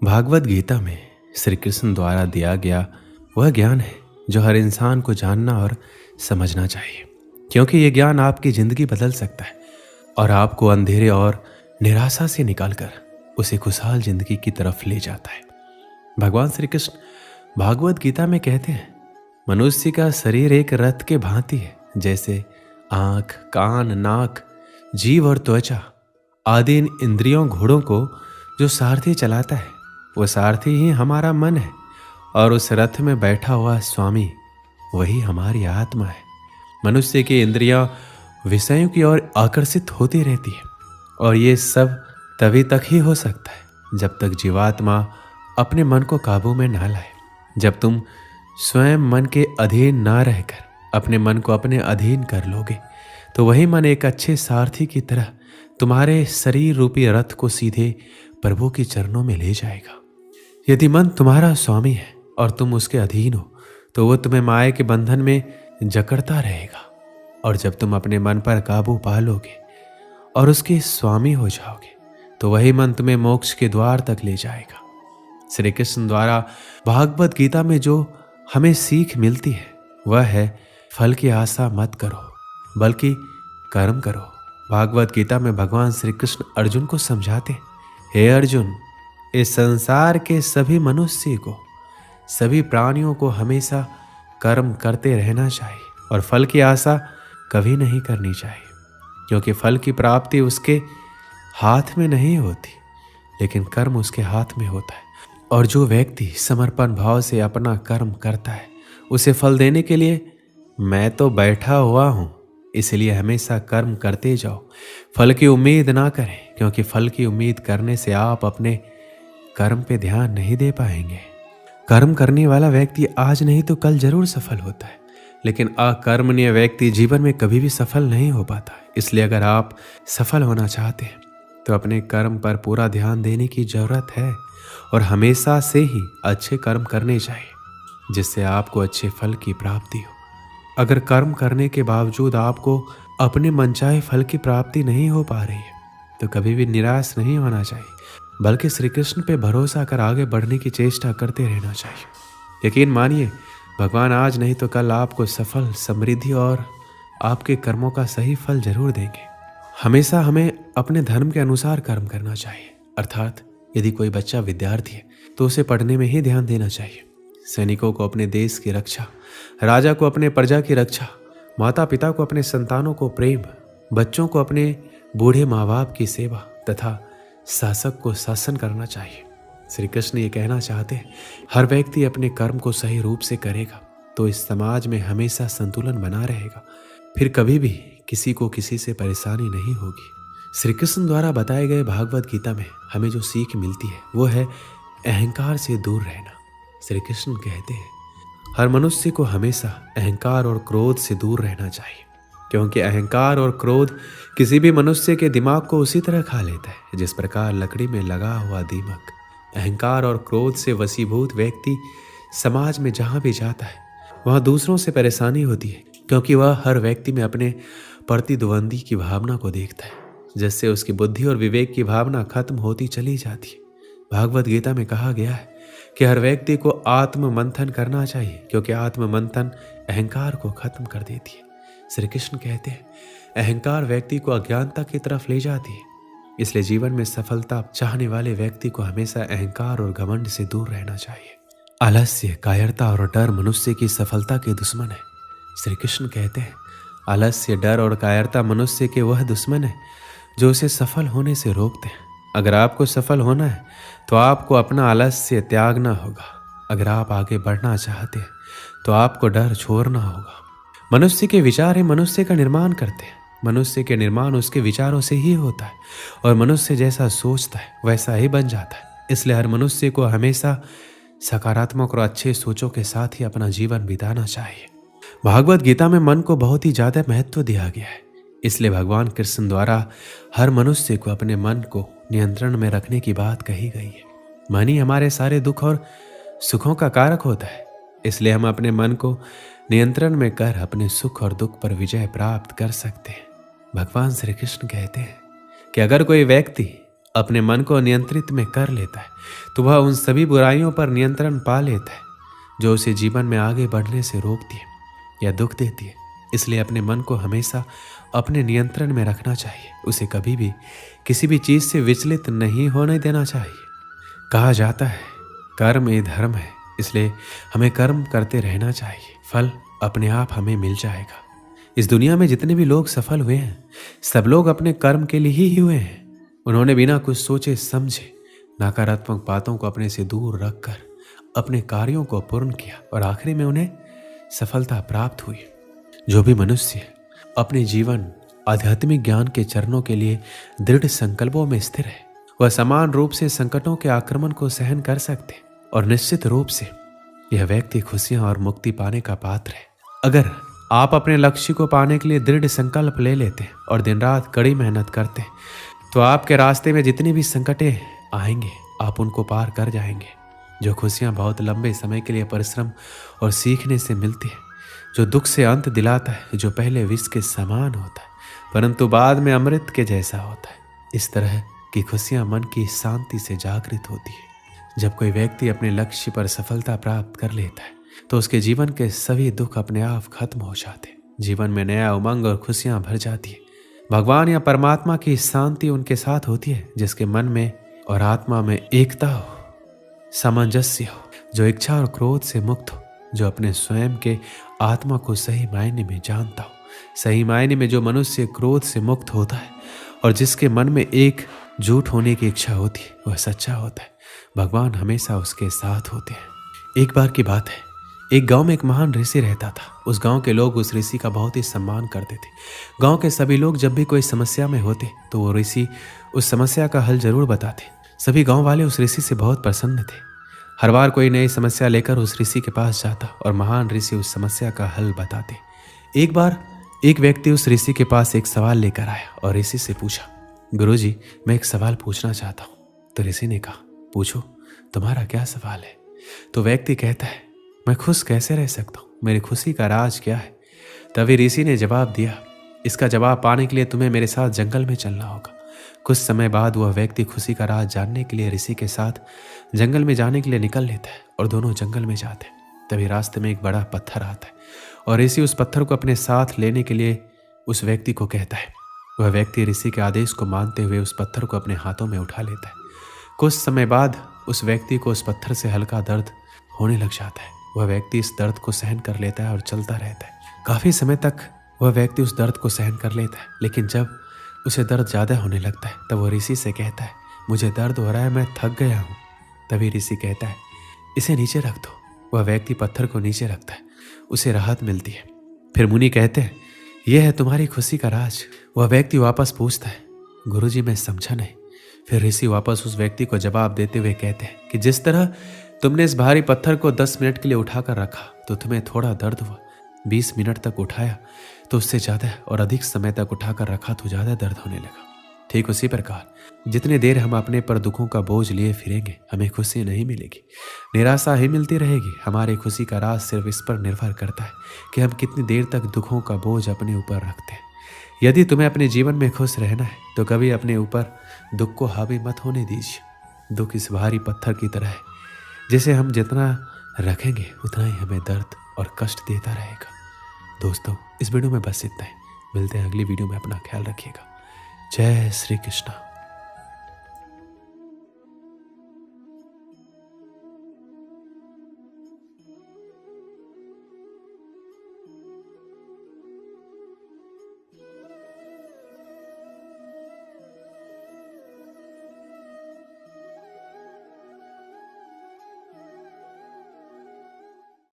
भागवत गीता में श्री कृष्ण द्वारा दिया गया वह ज्ञान है जो हर इंसान को जानना और समझना चाहिए, क्योंकि ये ज्ञान आपकी ज़िंदगी बदल सकता है और आपको अंधेरे और निराशा से निकालकर उसे खुशहाल जिंदगी की तरफ ले जाता है। भगवान श्री कृष्ण भागवत गीता में कहते हैं, मनुष्य का शरीर एक रथ के भांति है, जैसे आँख, कान, नाक, जीभ और त्वचा आदि इन इंद्रियों घोड़ों को जो सारथी चलाता है, वो सारथी ही हमारा मन है और उस रथ में बैठा हुआ स्वामी वही हमारी आत्मा है। मनुष्य की इंद्रियां विषयों की ओर आकर्षित होती रहती है और ये सब तभी तक ही हो सकता है जब तक जीवात्मा अपने मन को काबू में ना लाए। जब तुम स्वयं मन के अधीन ना रहकर अपने मन को अपने अधीन कर लोगे तो वही मन एक अच्छे सारथी की तरह तुम्हारे शरीर रूपी रथ को सीधे प्रभु के चरणों में ले जाएगा। यदि मन तुम्हारा स्वामी है और तुम उसके अधीन हो तो वो तुम्हें माया के बंधन में जकड़ता रहेगा, और जब तुम अपने मन पर काबू पा लोगे और उसके स्वामी हो जाओगे तो वही मन तुम्हें मोक्ष के द्वार तक ले जाएगा। श्री कृष्ण द्वारा भागवत गीता में जो हमें सीख मिलती है वह है, फल की आशा मत करो बल्कि कर्म करो। भागवत गीता में भगवान श्री कृष्ण अर्जुन को समझाते, हे अर्जुन, इस संसार के सभी मनुष्य को, सभी प्राणियों को हमेशा कर्म करते रहना चाहिए और फल की आशा कभी नहीं करनी चाहिए, क्योंकि फल की प्राप्ति उसके हाथ में नहीं होती, लेकिन कर्म उसके हाथ में होता है। और जो व्यक्ति समर्पण भाव से अपना कर्म करता है उसे फल देने के लिए मैं तो बैठा हुआ हूँ, इसलिए हमेशा कर्म करते जाओ, फल की उम्मीद ना करें, क्योंकि फल की उम्मीद करने से आप अपने कर्म पे ध्यान नहीं दे पाएंगे। कर्म करने वाला व्यक्ति आज नहीं तो कल जरूर सफल होता है, लेकिन अकर्मण्य व्यक्ति जीवन में कभी भी सफल नहीं हो पाता है। इसलिए अगर आप सफल होना चाहते हैं तो अपने कर्म पर पूरा ध्यान देने की जरूरत है और हमेशा से ही अच्छे कर्म करने चाहिए, जिससे आपको अच्छे फल की प्राप्ति हो। अगर कर्म करने के बावजूद आपको अपने मनचाहे फल की प्राप्ति नहीं हो पा रही है तो कभी भी निराश नहीं होना चाहिए, बल्कि श्री कृष्ण पे भरोसा कर आगे बढ़ने की चेष्टा करते रहना चाहिए। यकीन मानिए, भगवान आज नहीं तो कल आपको सफल, समृद्धि और आपके कर्मों का सही फल जरूर देंगे। हमेशा हमें अपने धर्म के अनुसार कर्म करना चाहिए, अर्थात यदि कोई बच्चा विद्यार्थी है तो उसे पढ़ने में ही ध्यान देना चाहिए। सैनिकों को अपने देश की रक्षा, राजा को अपने प्रजा की रक्षा, माता पिता को अपने संतानों को प्रेम, बच्चों को अपने बूढ़े माँ बाप की सेवा तथा शासक को शासन करना चाहिए। श्री कृष्ण ये कहना चाहते हैं, हर व्यक्ति अपने कर्म को सही रूप से करेगा तो इस समाज में हमेशा संतुलन बना रहेगा, फिर कभी भी किसी को किसी से परेशानी नहीं होगी। श्री कृष्ण द्वारा बताए गए भागवत गीता में हमें जो सीख मिलती है वो है अहंकार से दूर रहना। श्री कृष्ण कहते हैं, हर मनुष्य को हमेशा अहंकार और क्रोध से दूर रहना चाहिए, क्योंकि अहंकार और क्रोध किसी भी मनुष्य के दिमाग को उसी तरह खा लेता है जिस प्रकार लकड़ी में लगा हुआ दीमक। अहंकार और क्रोध से वशीभूत व्यक्ति समाज में जहाँ भी जाता है वहाँ दूसरों से परेशानी होती है, क्योंकि वह हर व्यक्ति में अपने प्रतिद्वंदी की भावना को देखता है, जिससे उसकी बुद्धि और विवेक की भावना खत्म होती चली जाती है। भागवत गीता में कहा गया है कि हर व्यक्ति को आत्म मंथन करना चाहिए, क्योंकि आत्म मंथन अहंकार को खत्म कर देती है। श्री कृष्ण कहते हैं, अहंकार व्यक्ति को अज्ञानता की तरफ ले जाती है, इसलिए जीवन में सफलता चाहने वाले व्यक्ति को हमेशा अहंकार और घमंड से दूर रहना चाहिए। आलस्य, कायरता और डर मनुष्य की सफलता के दुश्मन है। श्री कृष्ण कहते हैं, आलस्य, डर और कायरता मनुष्य के वह दुश्मन है जो उसे सफल होने से रोकते हैं। अगर आपको सफल होना है तो आपको अपना आलस्य त्यागना होगा। अगर आप आगे बढ़ना चाहते हैं तो आपको डर छोड़ना होगा। मनुष्य के विचार ही मनुष्य का निर्माण करते हैं। मनुष्य के निर्माण उसके विचारों से ही होता है और मनुष्य जैसा सोचता है वैसा ही बन जाता है। इसलिए हर मनुष्य को हमेशा सकारात्मक और अच्छे सोचों के साथ ही अपना जीवन बिताना चाहिए। भागवत गीता में मन को बहुत ही ज्यादा महत्व दिया गया है, इसलिए भगवान कृष्ण द्वारा हर मनुष्य को अपने मन को नियंत्रण में रखने की बात कही गई है। मन ही हमारे सारे दुख और सुखों का कारक होता है, इसलिए हम अपने मन को नियंत्रण में कर अपने सुख और दुख पर विजय प्राप्त कर सकते हैं। भगवान श्री कृष्ण कहते हैं कि अगर कोई व्यक्ति अपने मन को नियंत्रित में कर लेता है तो वह उन सभी बुराइयों पर नियंत्रण पा लेता है जो उसे जीवन में आगे बढ़ने से रोकती है या दुख देती है। इसलिए अपने मन को हमेशा अपने नियंत्रण में रखना चाहिए। उसे कभी भी किसी भी चीज से विचलित नहीं होने देना चाहिए। कहा जाता है कर्म ये धर्म है, इसलिए हमें कर्म करते रहना चाहिए। फल अपने आप हमें मिल जाएगा। इस दुनिया में जितने भी लोग सफल हुए हैं सब लोग अपने कर्म के लिए ही हुए हैं। उन्होंने बिना कुछ सोचे समझे नकारात्मक बातों को अपने से दूर रखकर अपने कार्यों को पूर्ण किया और आखिरी में उन्हें सफलता प्राप्त हुई। जो भी मनुष्य अपने जीवन आध्यात्मिक ज्ञान के चरणों के लिए दृढ़ संकल्पों में स्थिर है वह समान रूप से संकटों के आक्रमण को सहन कर सकते और निश्चित रूप से यह व्यक्ति खुशियां और मुक्ति पाने का पात्र है। अगर आप अपने लक्ष्य को पाने के लिए दृढ़ संकल्प ले लेते और दिन रात कड़ी मेहनत करते तो आपके रास्ते में जितनी भी संकटें आएंगे आप उनको पार कर जाएंगे। जो खुशियां बहुत लंबे समय के लिए परिश्रम और सीखने से मिलती है, जो दुख से अंत दिलाता है, जो पहले विष के समान होता है परंतु बाद में अमृत के जैसा होता है, इस तरह की खुशियां मन की शांति से जागृत होती है। जब कोई व्यक्ति अपने लक्ष्य पर सफलता प्राप्त कर लेता है तो उसके जीवन के सभी दुख अपने आप खत्म हो जाते, जीवन में नया उमंग और खुशियां भर जाती है। भगवान या परमात्मा की शांति उनके साथ होती है जिसके मन में और आत्मा में एकता हो, सामंजस्य हो, जो इच्छा और क्रोध से मुक्त हो, जो अपने स्वयं के आत्मा को सही मायने में जानता हो। सही मायने में जो मनुष्य क्रोध से मुक्त होता है और जिसके मन में एक झूठ होने की इच्छा होती है वह सच्चा होता है। भगवान हमेशा उसके साथ होते हैं। एक बार की बात है, एक गांव में एक महान ऋषि रहता था। उस गांव के लोग उस ऋषि का बहुत ही सम्मान करते थे। गांव के सभी लोग जब भी कोई समस्या में होते तो वो ऋषि उस समस्या का हल जरूर बताते। सभी गांव वाले उस ऋषि से बहुत प्रसन्न थे। हर बार कोई नई समस्या लेकर उस ऋषि के पास जाता और महान ऋषि उस समस्या का हल बताते। एक बार एक व्यक्ति उस ऋषि के पास एक सवाल लेकर आया और ऋषि से पूछा, गुरुजी मैं एक सवाल पूछना चाहता हूँ। तो ऋषि ने कहा, पूछो, तुम्हारा क्या सवाल है? तो व्यक्ति कहता है, मैं खुश कैसे रह सकता हूँ, मेरी खुशी का राज क्या है? तभी ऋषि ने जवाब दिया, इसका जवाब पाने के लिए तुम्हें मेरे साथ जंगल में चलना होगा। कुछ समय बाद वह व्यक्ति खुशी का राज जानने के लिए ऋषि के साथ जंगल में जाने के लिए निकल लेता है और दोनों जंगल में जाते हैं। तभी रास्ते में एक बड़ा पत्थर आता है और ऋषि उस पत्थर को अपने साथ लेने के लिए उस व्यक्ति को कहता है। वह व्यक्ति ऋषि के आदेश को मानते हुए उस पत्थर को अपने हाथों में उठा लेता है। कुछ समय बाद उस व्यक्ति को उस पत्थर से हल्का दर्द होने लग जाता है। वह व्यक्ति इस दर्द को सहन कर लेता है और चलता रहता है। काफी समय तक वह व्यक्ति उस दर्द को सहन कर लेता है, लेकिन जब उसे दर्द ज्यादा होने लगता है तब वो ऋषि से कहता है, मुझे दर्द हो रहा है, मैं थक गया हूँ। तभी ऋषि कहता है, इसे नीचे रख दो। वह व्यक्ति पत्थर को नीचे रखता है, उसे राहत मिलती है। फिर मुनि कहते हैं, यह है तुम्हारी खुशी का राज। वह व्यक्ति वापस पूछता है, गुरुजी मैं समझा नहीं। फिर ऋषि वापस उस व्यक्ति को जवाब देते हुए कहते हैं कि जिस तरह तुमने इस भारी पत्थर को 10 मिनट के लिए उठाकर रखा तो तुम्हें थोड़ा दर्द हुआ, 20 मिनट तक उठाया तो उससे ज़्यादा और अधिक समय तक उठाकर रखा तो ज़्यादा दर्द होने लगा। ठीक उसी प्रकार जितनी देर हम अपने पर दुखों का बोझ लिए फिरेंगे हमें खुशी नहीं मिलेगी, निराशा ही मिलती रहेगी। हमारी खुशी का राज सिर्फ इस पर निर्भर करता है कि हम कितनी देर तक दुखों का बोझ अपने ऊपर रखते हैं। यदि तुम्हें अपने जीवन में खुश रहना है तो कभी अपने ऊपर दुख को हावी मत होने दीजिए। दुख इस भारी पत्थर की तरह है, जिसे हम जितना रखेंगे उतना ही हमें दर्द और कष्ट देता रहेगा। दोस्तों इस वीडियो में बस इतना ही। मिलते हैं अगली वीडियो में। अपना ख्याल रखिएगा। जय श्री कृष्ण।